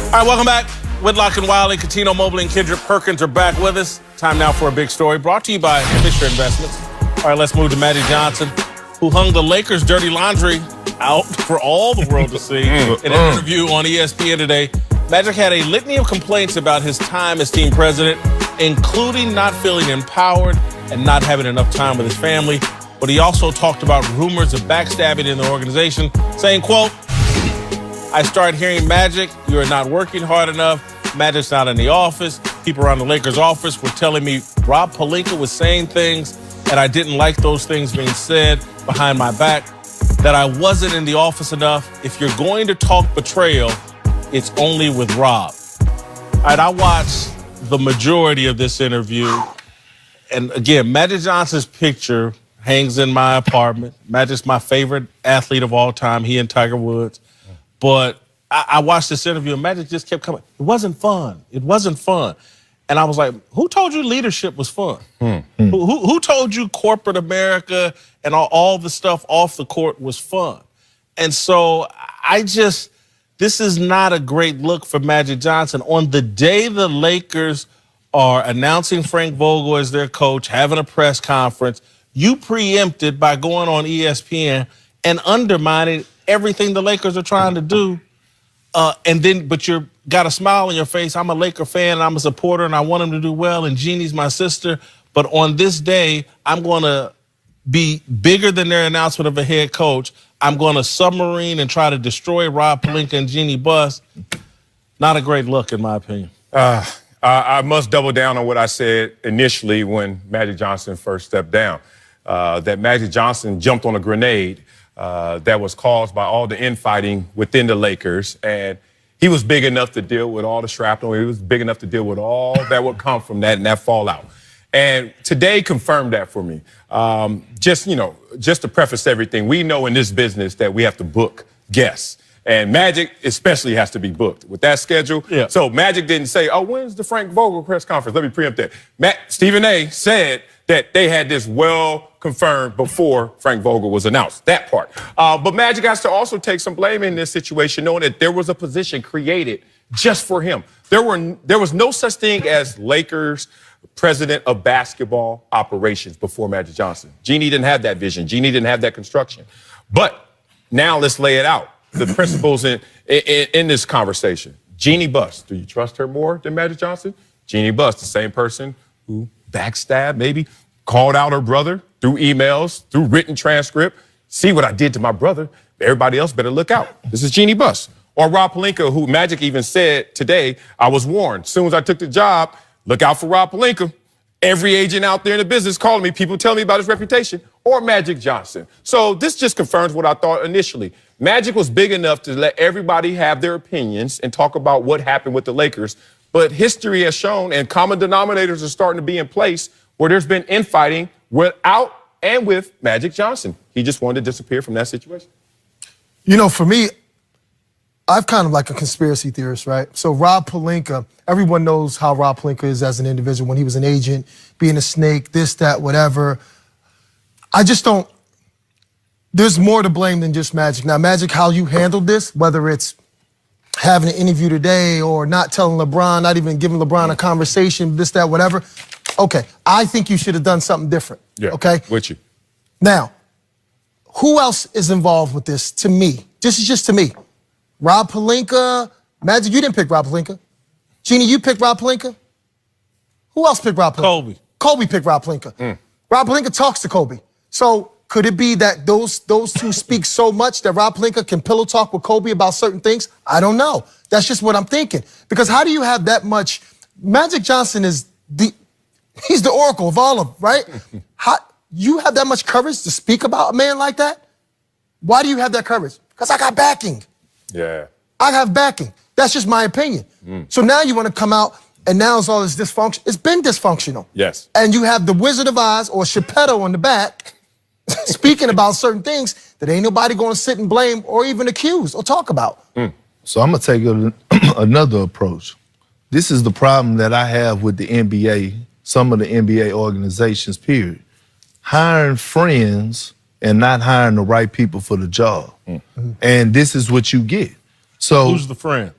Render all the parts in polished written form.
All right, welcome back. Whitlock and Wiley, Cuttino Mobley and Kendrick Perkins are back with us. Time now for a big story brought to you by Fisher Investments. All right, let's move to Magic Johnson, who hung the Lakers' dirty laundry out for all the world to see. In an interview on ESPN today, Magic had a litany of complaints about his time as team president, including not feeling empowered and not having enough time with his family. But he also talked about rumors of backstabbing in the organization, saying, quote, "I started hearing, Magic, you are not working hard enough. Magic's not in the office. People around the Lakers office were telling me Rob Pelinka was saying things, and I didn't like those things being said behind my back, that I wasn't in the office enough. If you're going to talk betrayal, it's only with Rob." All right, I watched the majority of this interview. And again, Magic Johnson's picture hangs in my apartment. Magic's my favorite athlete of all time, he and Tiger Woods. But I watched this interview and Magic just kept coming. It wasn't fun. It wasn't fun. And I was like, who told you leadership was fun? Who told you corporate America and all the stuff off the court was fun? And so this is not a great look for Magic Johnson. On the day the Lakers are announcing Frank Vogel as their coach, having a press conference, you preempted by going on ESPN and undermining everything the Lakers are trying to do. But you got a smile on your face. I'm a Laker fan, and I'm a supporter, and I want him to do well, and Jeannie's my sister. But on this day, I'm going to be bigger than their announcement of a head coach. I'm going to submarine and try to destroy Rob Pelinka and Jeannie Buss. Not a great look, in my opinion. I must double down on what I said initially when Magic Johnson first stepped down, that Magic Johnson jumped on a grenade that was caused by all the infighting within the Lakers. And he was big enough to deal with all the shrapnel. He was big enough to deal with all that would come from that and that fallout. And today confirmed that for me. Just to preface everything, we know in this business that we have to book guests. And Magic especially has to be booked with that schedule. Yeah. So Magic didn't say, oh, when's the Frank Vogel press conference? Let me preempt that. Stephen A. said that they had this well confirmed before Frank Vogel was announced, that part. But Magic has to also take some blame in this situation, knowing that there was a position created just for him. There was no such thing as Lakers president of basketball operations before Magic Johnson. Jeannie didn't have that vision. Jeannie didn't have that construction. But now let's lay it out. The principles in this conversation. Jeannie Buss, do you trust her more than Magic Johnson? Jeannie Buss, the same person who backstabbed, maybe called out her brother through emails, through written transcript. See what I did to my brother. Everybody else better look out. This is Jeannie Buss. Or Rob Pelinka, who Magic even said today, I was warned. As soon as I took the job, look out for Rob Pelinka. Every agent out there in the business calling me, people tell me about his reputation. Or Magic Johnson. So this just confirms what I thought initially. Magic was big enough to let everybody have their opinions and talk about what happened with the Lakers. But history has shown, and common denominators are starting to be in place, where there's been infighting without and with Magic Johnson. He just wanted to disappear from that situation. You know, for me, I've kind of like a conspiracy theorist, right? So Rob Pelinka, everyone knows how Rob Pelinka is as an individual when he was an agent, being a snake, this, that, whatever. I just don't. There's more to blame than just Magic. Now, Magic, how you handled this, whether it's having an interview today or not telling LeBron, not even giving LeBron a conversation, this, that, whatever. Okay, I think you should have done something different. Yeah, okay? With you. Now, who else is involved with this to me? This is just to me. Rob Pelinka, Magic, you didn't pick Rob Pelinka. Jeannie, you picked Rob Pelinka? Who else picked Rob Pelinka? Kobe. Kobe picked Rob Pelinka. Rob Pelinka talks to Kobe. So could it be that those two speak so much that Rob Pelinka can pillow talk with Kobe about certain things? I don't know. That's just what I'm thinking. Because how do you have that much? Magic Johnson is he's the oracle of all of them, right? How you have that much courage to speak about a man like that? Why do you have that courage? Because I got backing. Yeah. I have backing. That's just my opinion. So now you want to come out and now it's all this dysfunction. It's been dysfunctional. Yes. And you have the Wizard of Oz or Geppetto on the back speaking about certain things that ain't nobody going to sit and blame or even accuse or talk about. So I'm going to take another approach. This is the problem that I have with the NBA, some of the NBA organizations, period. Hiring friends and not hiring the right people for the job. And this is what you get. So who's the friend?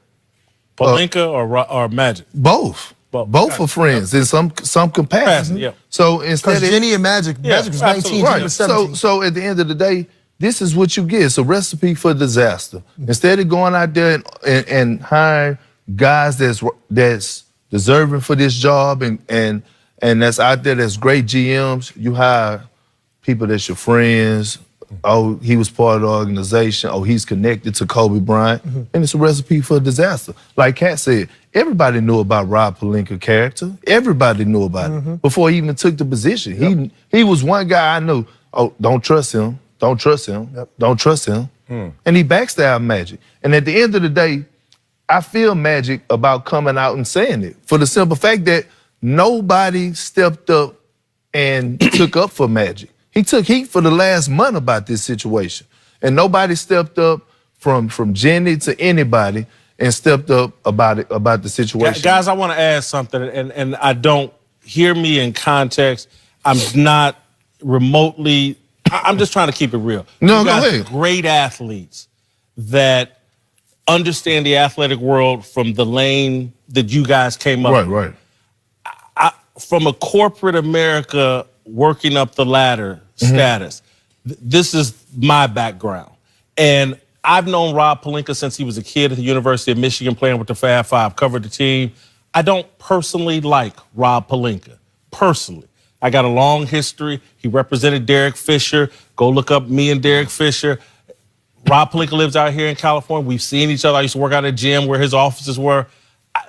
Pelinka or Magic? Both. Both are friends in some capacity. Yeah. So instead Because Jenny and Magic was 19, Jenny was 17. So at the end of the day, this is what you get. It's a recipe for disaster. Instead of going out there and hiring guys that's deserving for this job and that's out there that's great GMs, you hire people that's your friends. Oh, he was part of the organization. Oh, he's connected to Kobe Bryant. And it's a recipe for disaster. Like Kat said, everybody knew about Rob Pelinka's character. Everybody knew about it before he even took the position. He was one guy I knew, oh, don't trust him. Don't trust him. Don't trust him. And he backstabbed Magic. And at the end of the day, I feel Magic about coming out and saying it for the simple fact that nobody stepped up and took up for Magic. He took heat for the last month about this situation. And nobody stepped up from Jenny to anybody and stepped up about the situation. Guys, I want to add something, and I don't hear me in context. I'm not remotely, I'm just trying to keep it real. No, you guys go ahead. Are great athletes that understand the athletic world from the lane that you guys came up with. Right. From a corporate America working up the ladder status, this is my background. And I've known Rob Pelinka since he was a kid at the University of Michigan playing with the Fab Five, covered the team. I don't personally like Rob Pelinka, personally. I got a long history. He represented Derek Fisher. Go look up me and Derek Fisher. Rob Pelinka lives out here in California. We've seen each other. I used to work out at a gym where his offices were.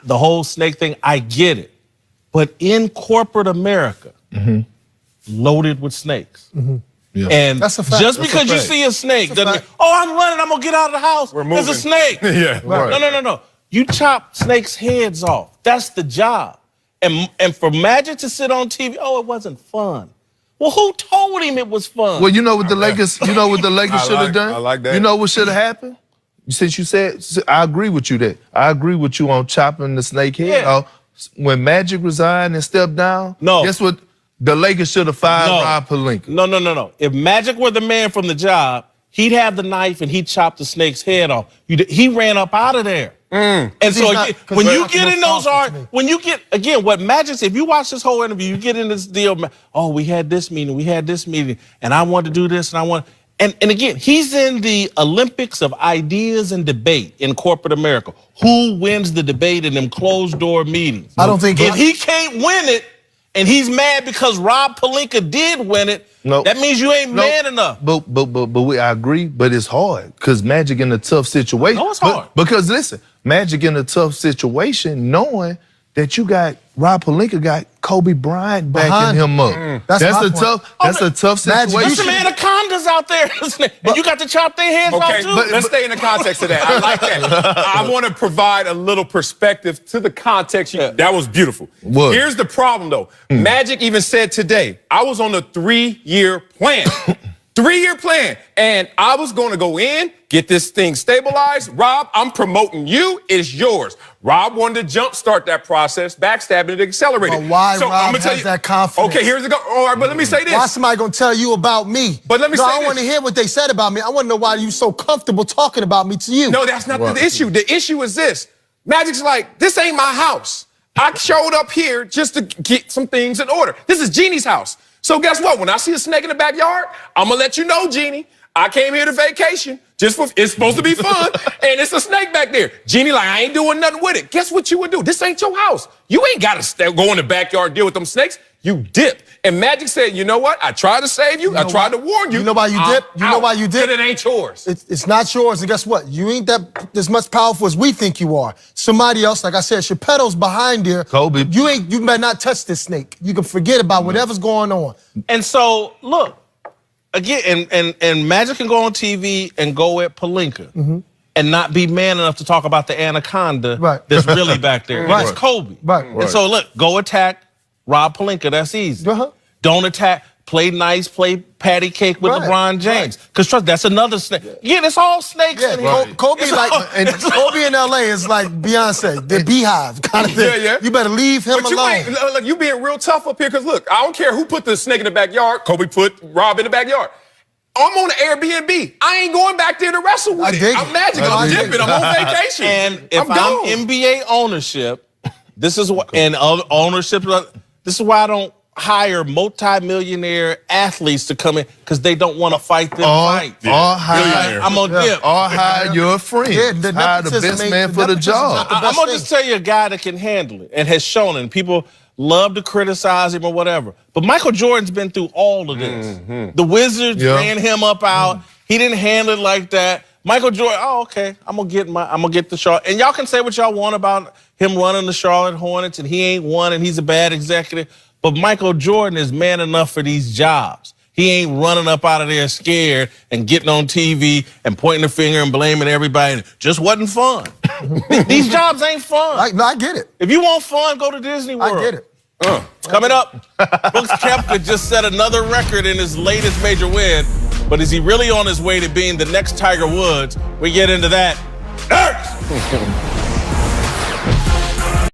The whole snake thing, I get it. But in corporate America, loaded with snakes. Yeah. And That's a fact. just That's because a you fact. see a snake That's a doesn't mean, fact. oh, I'm running, I'm gonna get out of the house. We're There's a moving. snake. Yeah. Right. No. You chop snakes' heads off. That's the job. And for Magic to sit on TV, oh, it wasn't fun. Well, who told him it was fun? Well, you know what the Lakers should have done? I like that. You know what should have happened? Since you said, I agree with you that. I agree with you on chopping the snake head off. When Magic resigned and stepped down, guess what? The Lakers should have fired Rob Pelinka. No. If Magic were the man from the job, he'd have the knife and he'd chop the snake's head off. He ran up out of there. And so when you get in those what Magic said, if you watch this whole interview, you get in this deal, oh, we had this meeting, and I want to do this, and again, he's in the Olympics of ideas and debate in corporate America. Who wins the debate in them closed-door meetings? I don't think if he can't win it, and he's mad because Rob Pelinka did win it, that means you ain't man enough. But I agree, but it's hard because Magic in a tough situation. No, it's hard. Because listen, Magic in a tough situation knowing that you got Rob Pelinka got Kobe Bryant backing him up. That's a tough situation. There's some anacondas out there, and you got to chop their heads off too. Let's stay in the context of that. I like that. I want to provide a little perspective to the context. That was beautiful. What? Here's the problem, though. Magic even said today, I was on a 3-year plan. 3-year plan. And I was going to go in, get this thing stabilized. Rob, I'm promoting you. It's yours. Rob wanted to jumpstart that process, backstabbing it, accelerate it. But why So Rob I'm gonna tell has you, that confidence? Okay, here's the go. All right, but let me say this. Why somebody gonna tell you about me? But let me say I this. want to hear what they said about me. I want to know why you so comfortable talking about me to you. No, that's not the issue. The issue is this. Magic's like, this ain't my house. I showed up here just to get some things in order. This is Jeannie's house. So guess what? When I see a snake in the backyard, I'm gonna let you know, Jeannie. I came here to vacation. It's supposed to be fun, and it's a snake back there. Jeannie like, I ain't doing nothing with it. Guess what you would do? This ain't your house. You ain't got to go in the backyard and deal with them snakes. You dip. And Magic said, you know what? I tried to save you. I tried to warn you. You know why you dip? You know why you dip? Because it ain't yours. It's not yours, and guess what? You ain't as much powerful as we think you are. Somebody else, like I said, Chappelle's behind there. Kobe. You better not touch this snake. You can forget about whatever's going on. And so, look, again, and Magic can go on TV and go at Pelinka and not be man enough to talk about the anaconda that's really back there. It's Kobe. And so, look, go attack Rob Pelinka. That's easy. Don't attack. Play nice. Play patty cake with LeBron James. Because trust, that's another snake. Yeah, it's all snakes in here. Kobe Kobe in LA is like Beyonce, the beehive kind of thing. Yeah. You better leave him alone. Look, you being real tough up here, because look, I don't care who put the snake in the backyard. Kobe put Rob in the backyard. I'm on an Airbnb. I ain't going back there to wrestle with it. I'm Magic. I'm dipping. I'm on vacation. And if I'm NBA ownership, this is what, and ownership, this is why I don't hire multi-millionaire athletes to come in, because they don't want to fight them fights. Or hire, I'm gonna dip. Or hire your friend. Yeah, hire the best man for the job. I'm gonna just tell you a guy that can handle it and has shown it. And people love to criticize him or whatever. But Michael Jordan's been through all of this. The Wizards ran him up out. He didn't handle it like that. Michael Jordan, okay, I'm gonna get the Charlotte. And y'all can say what y'all want about him running the Charlotte Hornets and he ain't won and he's a bad executive. But Michael Jordan is man enough for these jobs. He ain't running up out of there scared and getting on TV and pointing the finger and blaming everybody. It just wasn't fun. These jobs ain't fun. I get it. If you want fun, go to Disney World. I get it. Coming up, Brooks Koepka just set another record in his latest major win. But is he really on his way to being the next Tiger Woods? We get into that next.